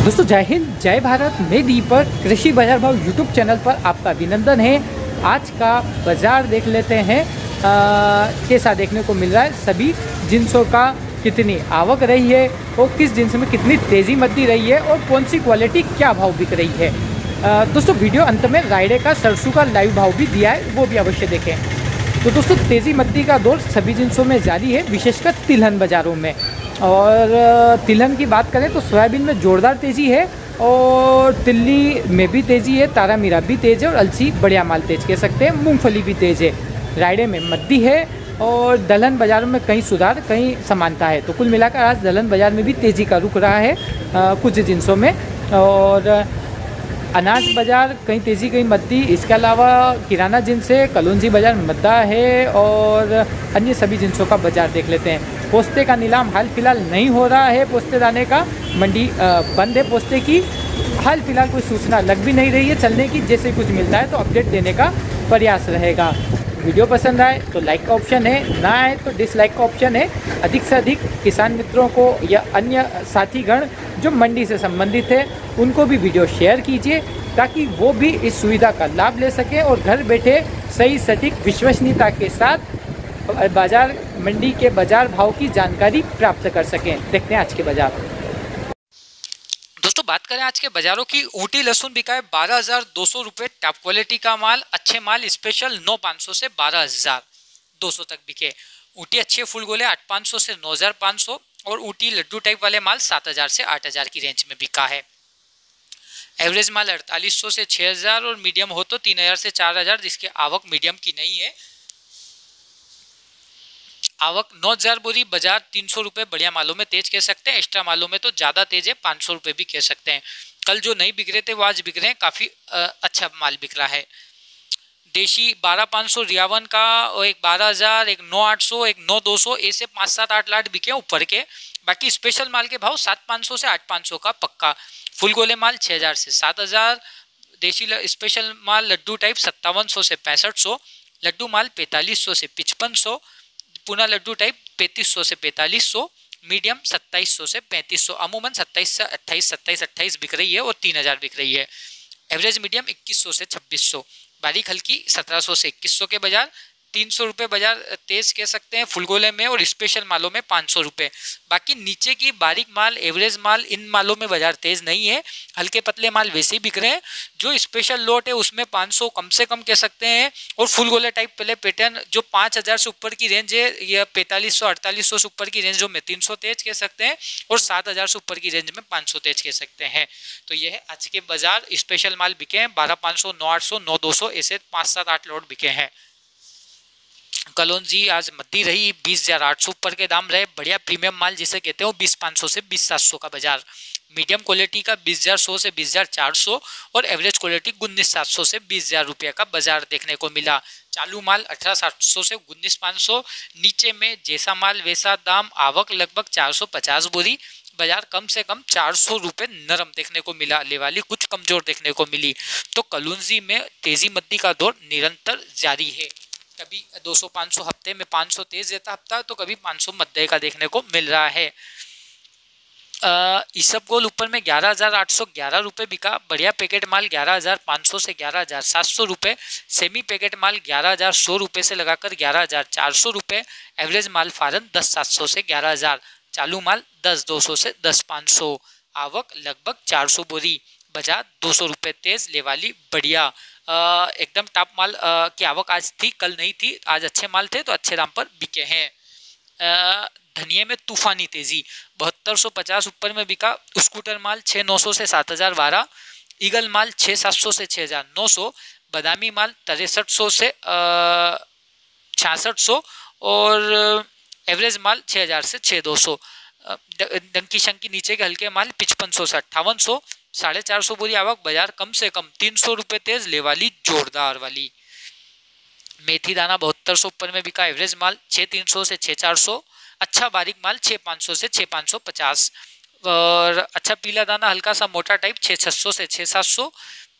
दोस्तों जय हिंद जय भारत। मैं दीपक कृषि बाजार भाव यूट्यूब चैनल पर आपका अभिनंदन है। आज का बाजार देख लेते हैं कैसा देखने को मिल रहा है। सभी जिन्सों का कितनी आवक रही है और किस जिन्स में कितनी तेज़ी मद्दी रही है और कौन सी क्वालिटी क्या भाव बिक रही है। दोस्तों वीडियो अंत में रायडे का सरसों का लाइव भाव भी दिया है, वो भी अवश्य देखें। तो दोस्तों तेज़ी मद्दी का दौर सभी जिन्सों में जारी है, विशेषकर तिलहन बाज़ारों में। और तिलहन की बात करें तो सोयाबीन में ज़ोरदार तेज़ी है और तिल्ली में भी तेज़ी है, तारा मीरा भी तेज़ है और अलसी बढ़िया माल तेज़ कह सकते हैं। मूंगफली भी तेज़ है, रायडे में मद्दी है और दलहन बाज़ारों में कहीं सुधार कहीं समानता है। तो कुल मिलाकर आज दलहन बाज़ार में भी तेज़ी का रुख रहा है कुछ जिन्सों में। और अनाज बाज़ार कहीं तेज़ी कहीं मद्दी। इसके अलावा किराना जिन्स है, कलौंजी बाज़ार मद्दा है और अन्य सभी जिन्सों का बाज़ार देख लेते हैं। पोस्ते का नीलाम हाल फिलहाल नहीं हो रहा है, पोस्ते दाने का मंडी बंद है। पोस्ते की हाल फिलहाल कोई सूचना लग भी नहीं रही है चलने की। जैसे कुछ मिलता है तो अपडेट देने का प्रयास रहेगा। वीडियो पसंद आए तो लाइक का ऑप्शन है, ना आए तो डिसलाइक का ऑप्शन है। अधिक से अधिक किसान मित्रों को या अन्य साथीगण जो मंडी से संबंधित है उनको भी वीडियो शेयर कीजिए ताकि वो भी इस सुविधा का लाभ ले सकें और घर बैठे सही सटीक विश्वसनीयता के साथ बाजार मंडी के बाजार भाव की जानकारी प्राप्त कर सकें। देखते हैं आज के बाजार। दोस्तों बात करें आज के बाजारों की। ऊटी लहसुन बिका है 12,200 रुपये। टॉप क्वालिटी का माल, अच्छे माल स्पेशल 9,500 से 12,200 तक बिके। ऊटी अच्छे फुल गोले 8,500 से 9,500 और ऊटी लड्डू टाइप वाले माल 7,000 से 8,000 की रेंज में बिका है। एवरेज माल 4,800 से 6,000 और मीडियम हो तो 3,000 से 4,000, जिसकी आवक मीडियम की नहीं है। आवक 9,000 बोरी। बाजार 300 रुपये बढ़िया मालों में तेज कह सकते हैं, एक्स्ट्रा मालों में तो ज़्यादा तेज है, 500 रुपये भी कह सकते हैं। कल जो नहीं बिक रहे थे वो आज बिक रहे हैं, काफ़ी अच्छा माल बिक रहा है। देशी 12,500 रियावन का, और एक 12,000, एक 9,800, एक 9,200, ऐसे 5, 7, 8 लाट बिके ऊपर के। बाकी स्पेशल माल के भाव 7,500 से 8,500 का पक्का। फुल गोले माल 6,000 से 7,000। देशी स्पेशल माल लड्डू टाइप 5700 से 6500। लड्डू माल 4500 से 5500। पूना लड्डू टाइप 3500 से 4500। मीडियम 2700 से 3500। अमूमन 27 से 28, 27-28 बिक रही है और 3,000 बिक रही है। एवरेज मीडियम 2100 से 2600। बारीक हल्की 1700 से 2100 के बाजार। 300 रुपये बाजार तेज कह सकते हैं फुल गोले में और स्पेशल मालों में 500 रुपये। बाकी नीचे की बारीक माल, एवरेज माल, इन मालों में बाजार तेज नहीं है। हल्के पतले माल वैसे ही बिक रहे हैं। जो स्पेशल लोट है उसमें 500 कम से कम कह सकते हैं। और फुल गोले टाइप पहले पैटर्न जो 5,000 से ऊपर की रेंज है, या 4,500 4800 से ऊपर की रेंज में 300 तेज कह सकते हैं और 7,000 से ऊपर की रेंज में 500 तेज कह सकते हैं। तो यह है आज के बाजार। स्पेशल माल बिके हैं 12,500, 9,800, 9,200, ऐसे 5, 7, 8 लोट बिके हैं। कलौंजी आज मद्दी रही, 20,800 ऊपर के दाम रहे। बढ़िया प्रीमियम माल जिसे कहते हैं वो 20,500 से 20,700 का बाजार। मीडियम क्वालिटी का 20,100 से 20,400 और एवरेज क्वालिटी 19,700 से 20,000 रुपये का बाजार देखने को मिला। चालू माल 18,700 से 19,500। नीचे में जैसा माल वैसा दाम। आवक लगभग 450 बोरी। बाजार कम से कम 400 रुपये नरम देखने को मिला। लेवाली कुछ कमजोर देखने को मिली। तो कलौंजी में तेजी मद्दी का दौर निरंतर जारी है। कभी 200-500 हफ्ते में 500 तेज रहता हफ्ता, तो कभी 500 मध्य का देखने को मिल रहा है। इसब गोल ऊपर में 11,811 रुपये बिका। बढ़िया पैकेट माल 11,500 से 11,700 रुपये। सेमी पैकेट माल 11,100 रुपये से लगाकर 11,400 रुपये। एवरेज माल फारन 10,700 से 11,000। चालू माल 10,200 से 10,500। आवक लगभग 400 बोरी। बाजार 200 रुपये तेज। लेवाली बढ़िया। एकदम टॉप माल की आवक आज थी, कल नहीं थी। आज अच्छे माल थे तो अच्छे दाम पर बिके हैं। धनिये में तूफानी तेजी 7250 ऊपर में बिका। स्कूटर माल 6,900 से 7,012। ईगल माल 6,700 से 6,900। बादामी माल 6300 से 6600 और एवरेज माल 6,000 से 6,200। डंकी शंकी नीचे के हल्के माल 5500 से 5800। 450 बोरी आवक। बाजार कम से कम 300 रुपये तेज। लेवाली जोरदार वाली। मेथी दाना 7200 ऊपर में बिका। एवरेज माल 6,300 से 6,400। अच्छा बारीक माल 6,500 से 6,550 और अच्छा पीला दाना हल्का सा मोटा टाइप 6,600 से 6,700।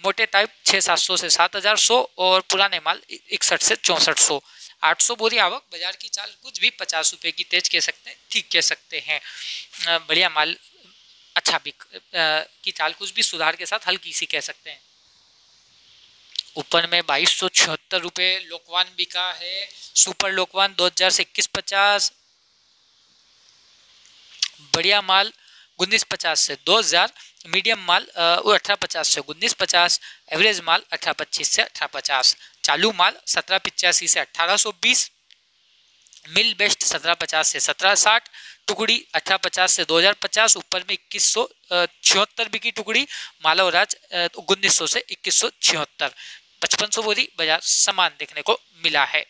मोटे टाइप 6,700 से 7,100 और पुराने माल 61 से 6400। 800 बोरी आवक। बाजार की चाल कुछ भी 50 रुपये की तेज कह सकते हैं, ठीक कह सकते हैं। बढ़िया माल अच्छा अच्छा की चाल कुछ भी सुधार के साथ हल्की सी कह सकते हैं। ऊपर में 2276 रुपये लोकवान बिका है। सुपर लोकवान 2000 से 2150, बढ़िया माल 1950 से 2000, मीडियम माल 1850 से 1950, एवरेज माल 1825 से 1850, चालू माल 1785 से 1820, मिल बेस्ट 1750 से 1760, टुकड़ी 1850 से 2050, ऊपर में 2176 बिकी टुकड़ी, मालवराज 1900 से 2176, 5500 बोरी बाजार समान देखने को मिला है।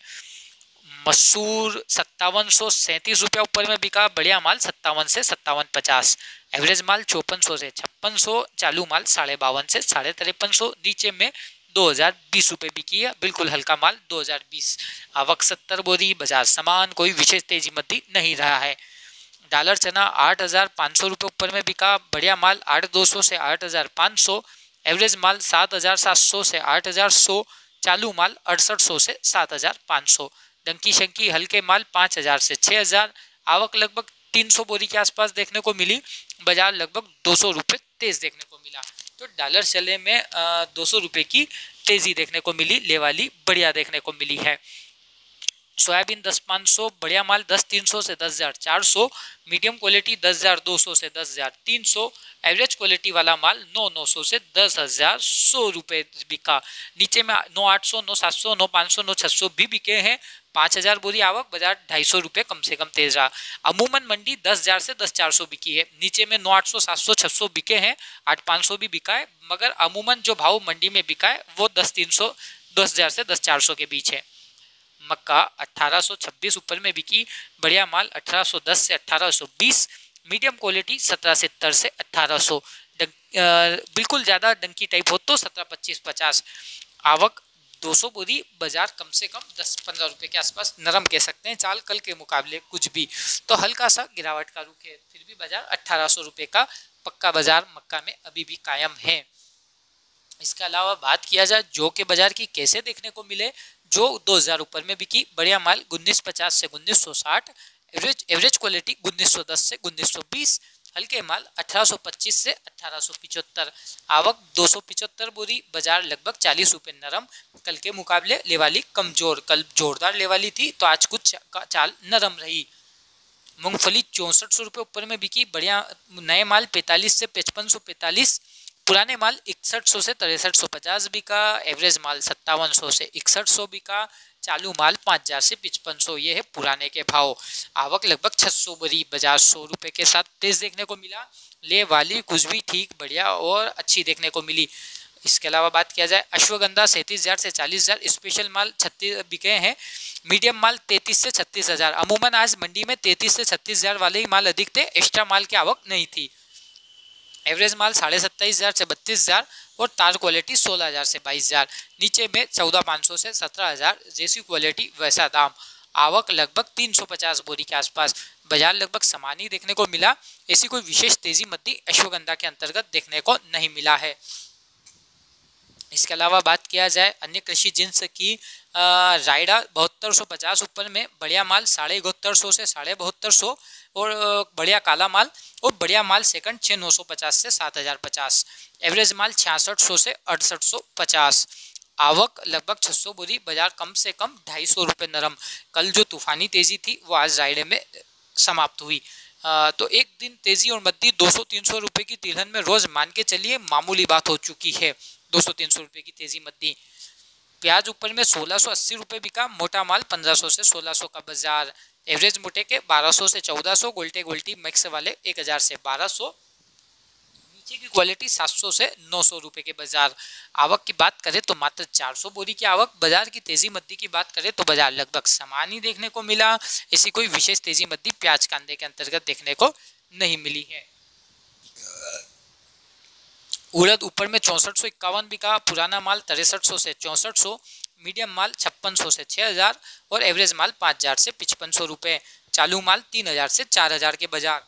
मसूर 5737 रुपया ऊपर में बिका, बढ़िया माल 57 से 5750, एवरेज माल 5400 से 5600, चालू माल 52.5 से 5350, नीचे में 2020 रुपये बिकी है, बिल्कुल हल्का माल 2020। आवक 70 बोरी, बाजार समान, कोई विशेष तेजी मद्दी नहीं रहा है। डॉलर चना 8500 रुपये ऊपर में बिका, बढ़िया माल 8200 से 8500, एवरेज माल 7700 से 8100, चालू माल 6800 से 7500, डंकी शंकी हल्के माल 5000 से 6000, आवक लगभग 300 बोरी के आसपास देखने को मिली, बाजार लगभग 200 रुपये तेज देखने को मिला। तो डॉलर चले में 200 रुपये की तेजी देखने को मिली, ले वाली बढ़िया देखने को मिली है। सोयाबीन 10,500, बढ़िया माल 10,300 से 10,400, मीडियम क्वालिटी 10,200 से 10,300, एवरेज क्वालिटी वाला माल 9,900 से 10,100 रुपये बिका, नीचे में 9,800, 9,700, 9,500, 9,600 भी बिके हैं। 5,000 बोरी आवक, बाजार 250 रुपये कम से कम तेज रहा। अमूमन मंडी 10,000 से 10,400 बिकी है, नीचे में 9,800, 700, 600 बिके हैं, 8,500 भी बिका है, मगर अमूमन जो भाव मंडी में बिका है वो 10,300, 10,000 से 10,400 के बीच है। मक्का 1826 ऊपर में बिकी, बढ़िया माल 1810 से 1820, मीडियम क्वालिटी 1770 से 1800, बिल्कुल ज़्यादा डंकी टाइप हो तो 1725-50, आवक 200 बोरी, बाजार कम से कम 10-15 रुपये के आसपास नरम कह सकते हैं, चाल कल के मुकाबले कुछ भी तो हल्का सा गिरावट का रुख है, फिर भी बाजार 1800 रुपये का पक्का बाजार मक्का में अभी भी कायम है। इसके अलावा बात किया जाए जौ के बाजार की कैसे देखने को मिले, जो 2000 ऊपर में बिकी, बढ़िया माल 1950 से 1960, एवरेज क्वालिटी 1910 से 1920, हल्के माल 1825 से 1875, आवक 275 बोरी, बाजार लगभग 40 रुपये नरम, कल के मुकाबले लेवाली कमजोर, कल जोरदार लेवाली थी तो आज कुछ चाल नरम रही। मूंगफली 6400 रुपये ऊपर में बिकी, बढ़िया नए माल 45 से 5545, पुराने माल 6100 से 6350 बिका, एवरेज माल 5700 से 6100 बिका, चालू माल 5000 से 5500, ये है पुराने के भाव। आवक लगभग 600 बोरी, बाजार 100 रुपये के साथ तेज देखने को मिला, ले वाली कुछ भी ठीक बढ़िया और अच्छी देखने को मिली। इसके अलावा बात किया जाए अश्वगंधा 37,000 से 40,000, स्पेशल माल 36 बिके हैं, मीडियम माल 33 से 36,000, अमूमन आज मंडी में 33 से 36,000 वाले ही माल अधिक थे, एक्स्ट्रा माल की आवक नहीं थी। एवरेज माल 27,500 से 32,000 और तार क्वालिटी 16,000 से 22,000, नीचे में 14,500 से 17,000, जैसी क्वालिटी वैसा दाम, आवक लगभग 350 बोरी के आसपास, बाजार लगभग समान ही देखने को मिला, ऐसी कोई विशेष तेजी मद्दी अश्वगंधा के अंतर्गत देखने को नहीं मिला है। इसके अलावा बात किया जाए अन्य कृषि जिन्स की, रायडा 7250 ऊपर में, बढ़िया माल 7250 से 7250 और बढ़िया काला माल और बढ़िया माल सेकंड 6,950 से 7,050, एवरेज माल 6600 से 6850, आवक लगभग 600 बोरी, बाजार कम से कम 250 रुपये नरम, कल जो तूफानी तेजी थी वो आज रायडे में समाप्त हुई, तो एक दिन तेजी और मद्दी 200-300 रुपये की तिलहन में रोज मान के चलिए मामूली बात हो चुकी है, 200-300 रुपये की तेजी मद्दी। प्याज ऊपर में 1680 रुपये बिका, मोटा माल 1500 से 1600 का बाजार, एवरेज मोटे के 1200 से 1400, गोल्टी मिक्स वाले 1000 से 1200, नीचे की क्वालिटी 700 से 900 रुपये के बाजार। आवक की बात करें तो मात्र 400 बोरी की आवक, बाजार की तेजी मद्दी की बात करें तो बाजार लगभग समान ही देखने को मिला, ऐसी कोई विशेष तेजी मद्दी प्याज कांदे के अंतर्गत देखने को नहीं मिली है। उड़द ऊपर में 6451 बिका, पुराना माल 6300 से 6400, मीडियम माल 5600 से 6000 और एवरेज माल 5000 से 5500 रुपये, चालू माल 3000 से 4000 के बाजार।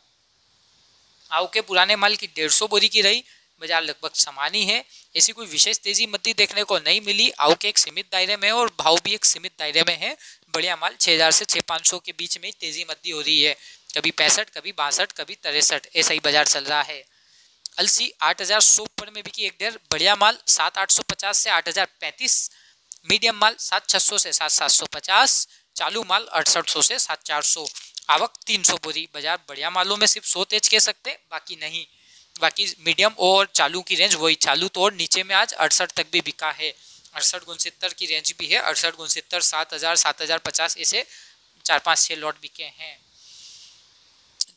आउ के पुराने माल की 150 बोरी की रही, बाजार लगभग समान ही है, ऐसी कोई विशेष तेजी मद्दी देखने को नहीं मिली, आउ के एक सीमित दायरे में और भाव भी एक सीमित दायरे में है, बढ़िया माल 6000 से 6500 के बीच में तेजी मद्दी हो रही है, कभी 65, कभी 62, कभी 63, ऐसा ही बाजार चल रहा है। अलसी 8100 ऊपर में बिकी 1 ढेर। बढ़िया माल 7850 से 8035, मीडियम माल 7600 से 7750, चालू माल 6800 से 7400। आवक 300 बोरी। बाजार बढ़िया मालों में सिर्फ 100 तेज कह सकते हैं, बाकी नहीं। बाकी मीडियम और चालू की रेंज वही, चालू तो और नीचे में आज 68 तक भी बिका है। 68-69 की रेंज भी है। 68-69, 7000, 7050 ऐसे 4-5-6 लॉट बिके हैं।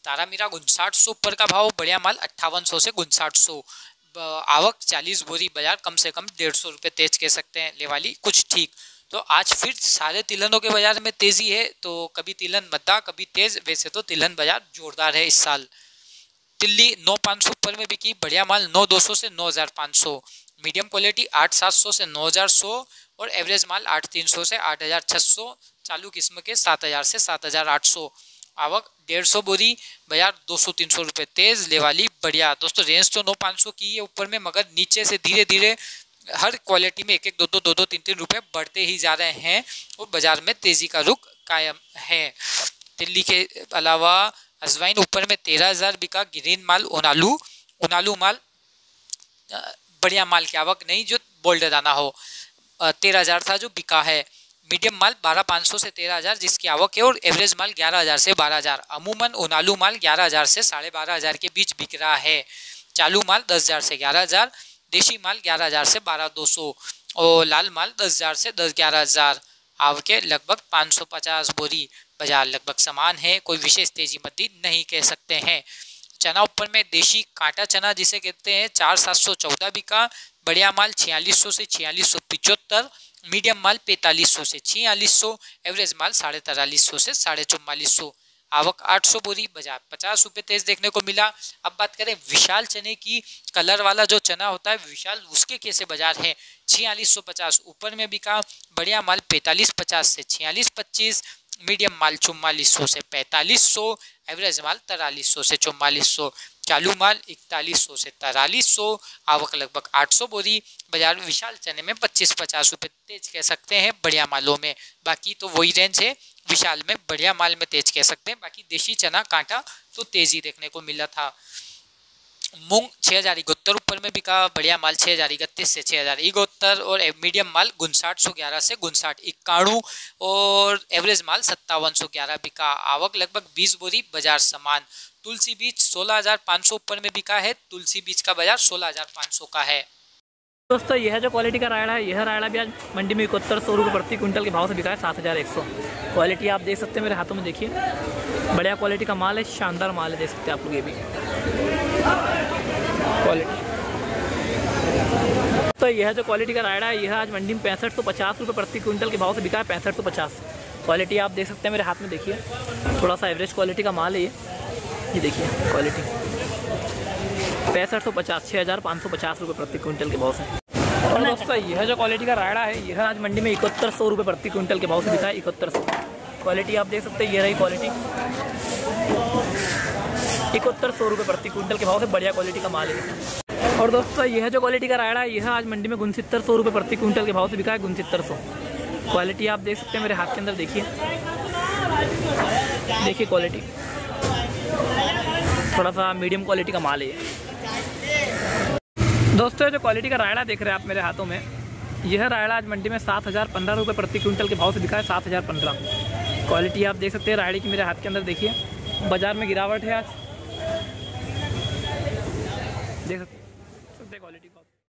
तारामीरा 5900 ऊपर का भाव। बढ़िया माल 5800 से 5900। आवक 40 बोरी। बाजार कम से कम 150 रुपये तेज कह सकते हैं। लेवाली कुछ ठीक। तो आज फिर सारे तिलनों के बाजार में तेजी है। तो कभी तिलन मद्दा कभी तेज। वैसे तो तिलन बाजार जोरदार है इस साल। तिल्ली 9500 ऊपर में बिकी। बढ़िया माल 9200 से 9500। मीडियम क्वालिटी 8700 से 9100 और एवरेज माल 8300 से 8600। चालू किस्म के 7000 से 7800। आवक 150 बोरी। बाजार 200-300 रुपये तेज। लेवाली बढ़िया। दोस्तों रेंज तो 9500 की है ऊपर में, मगर नीचे से धीरे धीरे हर क्वालिटी में 1-1, 2-2, 2-2, 3-3 रुपये बढ़ते ही जा रहे हैं और बाजार में तेजी का रुख कायम है। दिल्ली के अलावा अजवाइन ऊपर में 13000 बिका। ग्रीन माल उनालू माल बढ़िया माल की आवक नहीं जो बोल्ड दाना हो। 13000 था जो बिका है। मीडियम माल 12500 से 13000 जिसकी आवक है और एवरेज माल 11000 से 12000। अमूमन उनालू माल 11000 से 12500 के बीच बिक रहा है। चालू माल 10000 से 11000। देशी माल 11000 से 12200 और लाल माल 10000 से 11000। आवके लगभग 550 बोरी। बाजार लगभग समान है, कोई विशेष तेजी मद्दी नहीं कह सकते हैं। चना ऊपर में देशी कांटा चना जिसे कहते हैं 4714 बिका। बढ़िया माल 4600 से 4675। मीडियम माल 4500 से 4600। एवरेज माल 4350 से 4450। आवक 800 बोरी। बाजार 50 रुपये तेज देखने को मिला। अब बात करें विशाल चने की। कलर वाला जो चना होता है विशाल, उसके कैसे बाजार है। 4650 ऊपर में बिका। बढ़िया माल 4550 से 4625। मीडियम माल 4400 से 4500। एवरेज माल 4300 से 4400। चालू माल 4100 से 4300। आवक लगभग 800 बोरी। बाजार विशाल चने में 25-50 रुपये तेज कह सकते हैं बढ़िया मालों में। बाकी तो वही रेंज है, विशाल में बढ़िया माल में तेज कह सकते हैं। बाकी देशी चना कांटा तो तेजी देखने को मिला था। मूंग 6071 ऊपर में बिका। बढ़िया माल 6031 से 6071 और मीडियम माल 5911 से 5991 और एवरेज माल 5711 बिका। आवक लगभग 20 बोरी। बाजार समान। तुलसी बीज 16500 ऊपर में बिका है। तुलसी बीज का बाजार 16500 का है। दोस्तों यह जो क्वालिटी का रायड़ा है, यह रायड़ा भी आज मंडी में 7100 रुपये प्रति क्विंटल के भाव से बिका है। 7100 क्वालिटी आप देख सकते हैं मेरे हाथों में। देखिए बढ़िया क्वालिटी का माल है, शानदार माल है, देख सकते हैं आप लोग ये भी क्वालिटी। तो यह जो क्वालिटी का रायड़ा है, यह आज मंडी में 6550 रुपये प्रति क्विंटल के भाव से बिका है। 6550 क्वालिटी आप देख सकते हैं मेरे हाथ में। देखिए थोड़ा सा एवरेज क्वालिटी का माल है ये देखिए क्वालिटी। 6550, 6550 रुपये प्रति क्विंटल के भाव से। और दोस्तों यह जो क्वालिटी का रायड़ा है, यह आज मंडी में 7100 रुपये प्रति क्विंटल के भाव से बिका है। 7100 क्वालिटी आप देख सकते हैं। ये रही क्वालिटी 7100 रुपये प्रति क्विंटल के भाव से बढ़िया क्वालिटी का माल है। और दोस्तों यह जो क्वालिटी का रायड़ा है, यह आज मंडी में 6900 रुपये प्रति क्विंटल के भाव से बिका है। 6900 क्वालिटी आप देख सकते हैं मेरे हाथ के अंदर। देखिए क्वालिटी थोड़ा सा मीडियम क्वालिटी का माल है। दोस्तों जो क्वालिटी का रायड़ा देख रहे हैं आप मेरे हाथों में, यह रायड़ा आज मंडी में 7015 रुपये प्रति क्विंटल के भाव से बिका है। 7015 क्वालिटी आप देख सकते हैं रायड़े की मेरे हाथ के अंदर। देखिए बाजार में गिरावट है आज, देख सकते हैं क्वालिटी को।